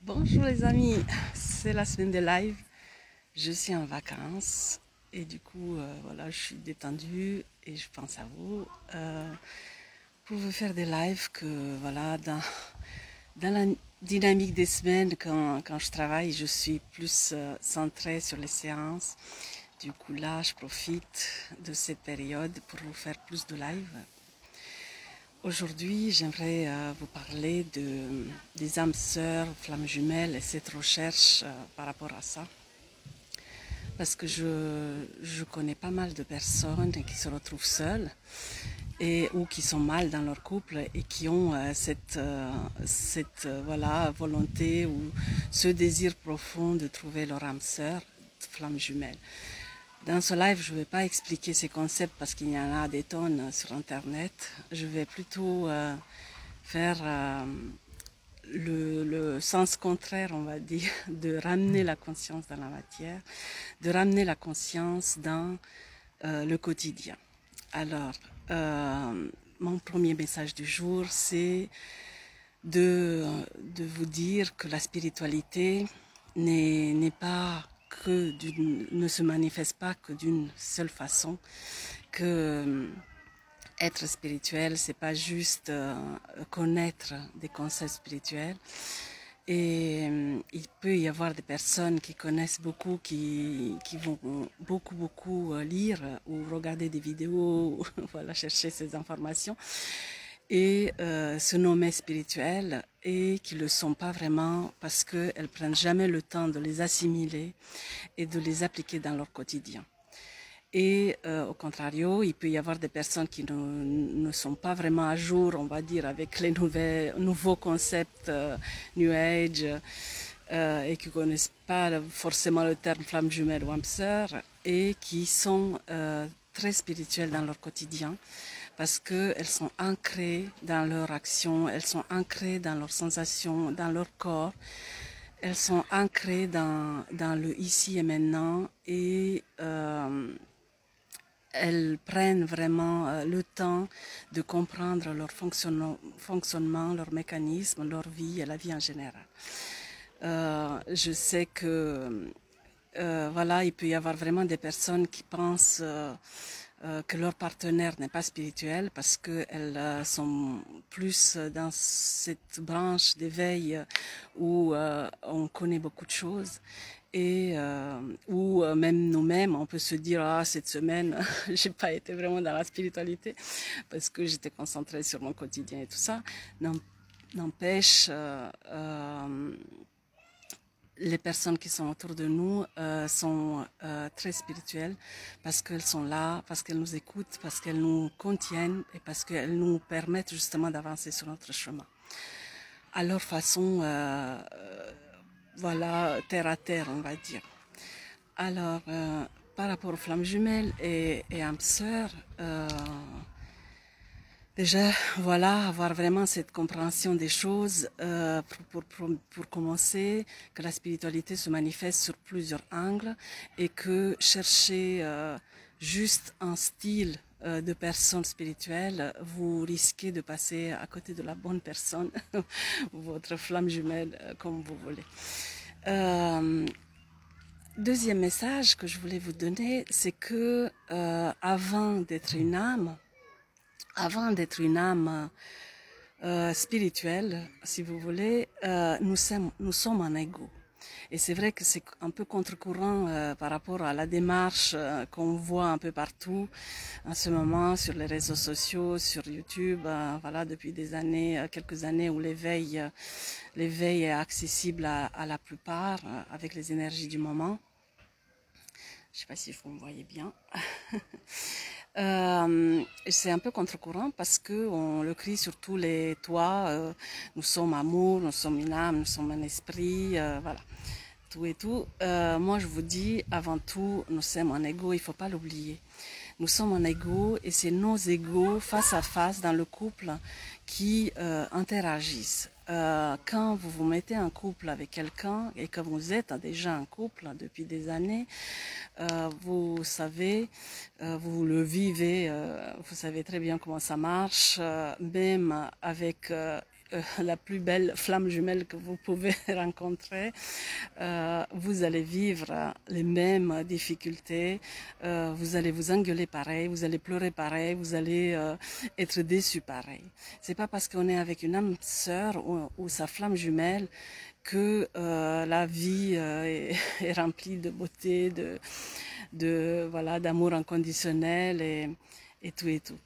Bonjour les amis, c'est la semaine de live. Je suis en vacances et du coup, voilà, je suis détendue et je pense à vous pour vous faire des lives que voilà, dans la dynamique des semaines, quand je travaille, je suis plus centrée sur les séances. Du coup, là, je profite de cette période pour vous faire plus de live. Aujourd'hui, j'aimerais vous parler des âmes sœurs, flammes jumelles et cette recherche par rapport à ça. Parce que je connais pas mal de personnes qui se retrouvent seules ou qui sont mal dans leur couple et qui ont cette voilà, volonté ou ce désir profond de trouver leur âme sœur, flamme jumelle. Dans ce live, je ne vais pas expliquer ces concepts parce qu'il y en a des tonnes sur Internet. Je vais plutôt faire le sens contraire, on va dire, de ramener la conscience dans la matière, de ramener la conscience dans le quotidien. Alors, mon premier message du jour, c'est de vous dire que la spiritualité n'est pas ne se manifeste pas que d'une seule façon, que être spirituel, c'est pas juste connaître des concepts spirituels. Et il peut y avoir des personnes qui connaissent beaucoup, qui vont beaucoup lire ou regarder des vidéos, voilà, chercher ces informations et se nommer spirituelles et qui ne le sont pas vraiment parce qu'elles prennent jamais le temps de les assimiler et de les appliquer dans leur quotidien. Et au contrario, il peut y avoir des personnes qui ne sont pas vraiment à jour, on va dire, avec les nouveaux concepts New Age et qui ne connaissent pas forcément le terme flamme jumelle ou âme sœur et qui sont très spirituelles dans leur quotidien parce qu'elles sont ancrées dans leur action, elles sont ancrées dans leurs sensations, dans leur corps. Elles sont ancrées dans le ici et maintenant et elles prennent vraiment le temps de comprendre leur fonctionnement, leur mécanisme, leur vie et la vie en général. Je sais que voilà, il peut y avoir vraiment des personnes qui pensent que leur partenaire n'est pas spirituel parce qu'elles sont plus dans cette branche d'éveil où on connaît beaucoup de choses et où même nous-mêmes on peut se dire cette semaine j'ai pas été vraiment dans la spiritualité parce que j'étais concentrée sur mon quotidien et tout ça. N'empêche les personnes qui sont autour de nous sont très spirituelles parce qu'elles sont là, parce qu'elles nous écoutent, parce qu'elles nous contiennent et parce qu'elles nous permettent justement d'avancer sur notre chemin. À leur façon, voilà, terre à terre, on va dire. Alors, par rapport aux flammes jumelles et âmes sœurs, déjà, voilà, avoir vraiment cette compréhension des choses pour commencer, que la spiritualité se manifeste sur plusieurs angles et que chercher juste un style de personne spirituelle, vous risquez de passer à côté de la bonne personne, votre flamme jumelle, comme vous voulez. Deuxième message que je voulais vous donner, c'est que avant d'être une âme spirituelle, si vous voulez, nous sommes en ego. Et c'est vrai que c'est un peu contre-courant par rapport à la démarche qu'on voit un peu partout en ce moment sur les réseaux sociaux, sur YouTube, voilà, depuis des années, quelques années où l'éveil est accessible à la plupart avec les énergies du moment. Je ne sais pas si vous me voyez bien. C'est un peu contre-courant parce qu'on le crie sur tous les toits. Nous sommes amour, nous sommes une âme, nous sommes un esprit, voilà, tout et tout. Moi, je vous dis, avant tout, nous sommes en ego, il ne faut pas l'oublier. Nous sommes en ego et c'est nos égos face à face dans le couple qui interagissent. Quand vous vous mettez en couple avec quelqu'un et que vous êtes déjà en couple depuis des années, vous savez, vous le vivez, vous savez très bien comment ça marche, même avec la plus belle flamme jumelle que vous pouvez rencontrer. Vous allez vivre les mêmes difficultés, vous allez vous engueuler pareil, vous allez pleurer pareil, vous allez être déçu pareil. C'est pas parce qu'on est avec une âme sœur ou sa flamme jumelle que la vie est remplie de beauté, voilà, d'amour inconditionnel et tout et tout.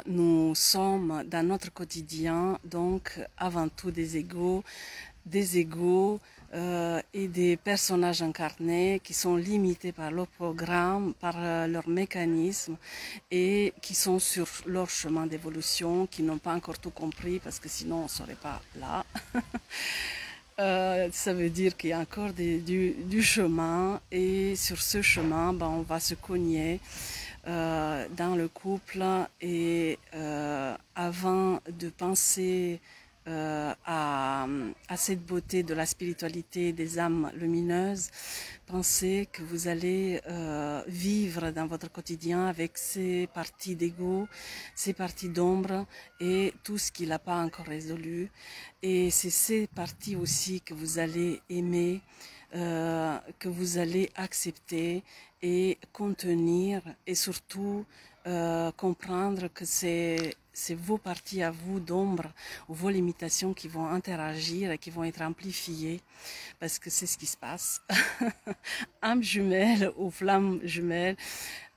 Nous sommes dans notre quotidien donc avant tout des égaux et des personnages incarnés qui sont limités par leur programme, par leur mécanisme et qui sont sur leur chemin d'évolution, qui n'ont pas encore tout compris parce que sinon on ne serait pas là. Ça veut dire qu'il y a encore du chemin et sur ce chemin, ben, on va se cogner dans le couple et avant de penser à cette beauté de la spiritualité des âmes lumineuses, pensez que vous allez vivre dans votre quotidien avec ces parties d'ego, ces parties d'ombre et tout ce qu'il n'a pas encore résolu. Et c'est ces parties aussi que vous allez aimer, que vous allez accepter et contenir et surtout comprendre que c'est vos parties à vous d'ombre ou vos limitations qui vont interagir et qui vont être amplifiées parce que c'est ce qui se passe. Âme jumelle ou flamme jumelle,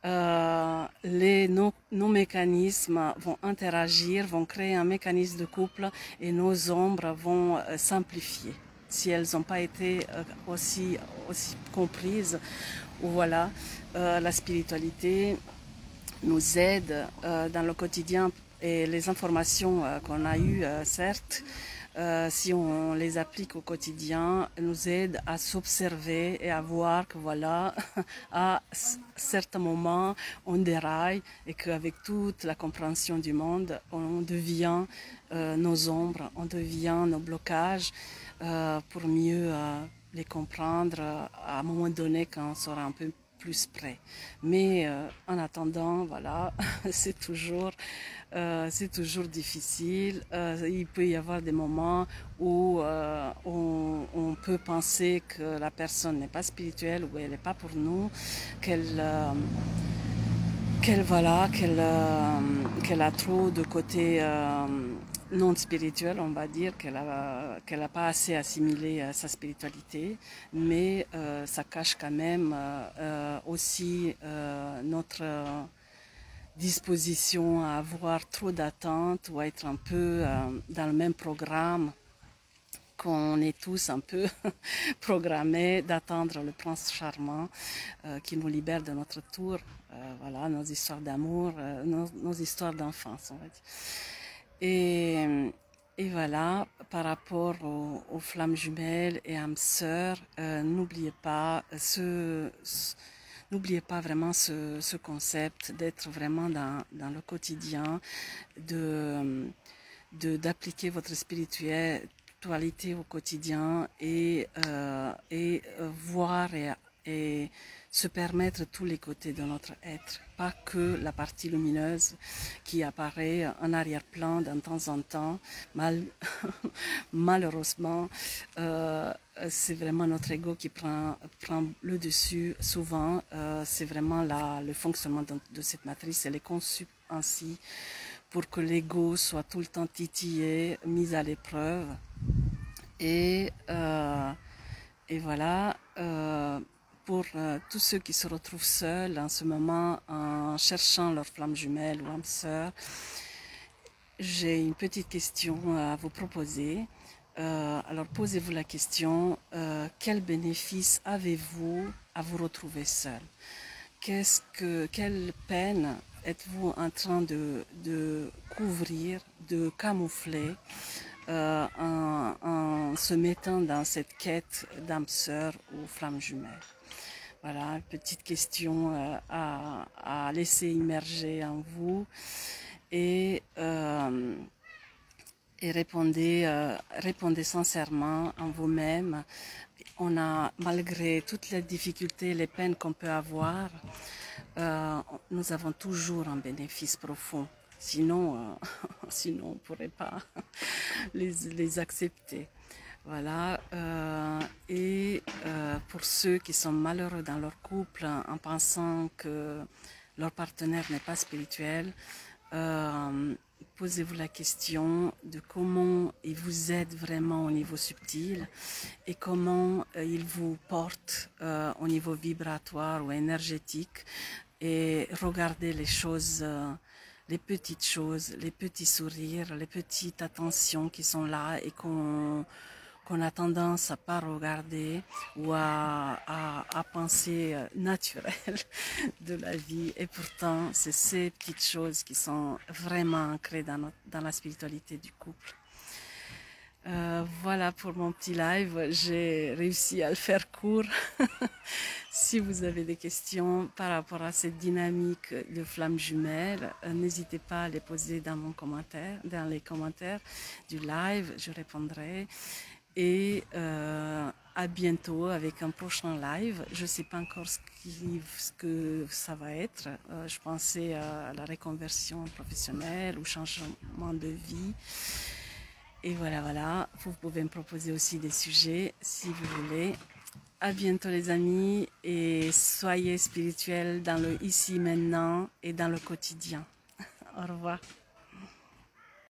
nos mécanismes vont interagir, vont créer un mécanisme de couple et nos ombres vont s'amplifier si elles n'ont pas été aussi comprises. Ou voilà, la spiritualité nous aide dans le quotidien et les informations qu'on a eues, certes, si on les applique au quotidien, nous aident à s'observer et à voir que voilà, à certains moments, on déraille et qu'avec toute la compréhension du monde, on devient nos ombres, on devient nos blocages pour mieux les comprendre à un moment donné quand on sera un peu plus près. Mais en attendant, voilà, c'est toujours difficile. Il peut y avoir des moments où on peut penser que la personne n'est pas spirituelle ou elle n'est pas pour nous, qu'elle a trop de côté non spirituel, on va dire, qu'elle a pas assez assimilé sa spiritualité, mais ça cache quand même aussi notre disposition à avoir trop d'attentes ou à être un peu dans le même programme qu'on est tous un peu programmés d'attendre le prince charmant qui nous libère de notre tour. Voilà, nos histoires d'amour, nos histoires d'enfance, on va dire. Et voilà, par rapport aux flammes jumelles et âmes sœurs, n'oubliez pas vraiment ce concept d'être vraiment dans le quotidien, d'appliquer votre spiritualité au quotidien et voir et se permettre tous les côtés de notre être, pas que la partie lumineuse qui apparaît en arrière-plan de temps en temps. Malheureusement, c'est vraiment notre ego qui prend le dessus souvent. C'est vraiment le fonctionnement de cette matrice. Elle est conçue ainsi pour que l'ego soit tout le temps titillé, mis à l'épreuve. Et voilà, pour tous ceux qui se retrouvent seuls en ce moment en cherchant leur flamme jumelle ou âme sœur, j'ai une petite question à vous proposer. Alors posez-vous la question, quel bénéfice avez-vous à vous retrouver seul? Quelle peine êtes-vous en train de couvrir, de camoufler en se mettant dans cette quête d'âme sœur ou flamme jumelle? Voilà, petite question à laisser immerger en vous et répondez sincèrement en vous-même. On a, malgré toutes les difficultés, les peines qu'on peut avoir, nous avons toujours un bénéfice profond Sinon, sinon on ne pourrait pas les accepter. Voilà. Pour ceux qui sont malheureux dans leur couple en pensant que leur partenaire n'est pas spirituel, posez-vous la question de comment il vous aide vraiment au niveau subtil et comment il vous porte au niveau vibratoire ou énergétique, et regardez les choses, les petites choses, les petits sourires, les petites attentions qui sont là et qu'on a tendance à pas regarder ou à penser naturel de la vie. Et pourtant, c'est ces petites choses qui sont vraiment ancrées dans la spiritualité du couple. Voilà pour mon petit live. J'ai réussi à le faire court. Si vous avez des questions par rapport à cette dynamique de flammes jumelles, n'hésitez pas à les poser dans les commentaires du live. Je répondrai. Et à bientôt avec un prochain live. Je ne sais pas encore ce que ça va être. Je pensais à la reconversion professionnelle ou changement de vie. Et voilà, vous pouvez me proposer aussi des sujets si vous voulez. À bientôt les amis, et soyez spirituels dans le ici, maintenant et dans le quotidien. Au revoir.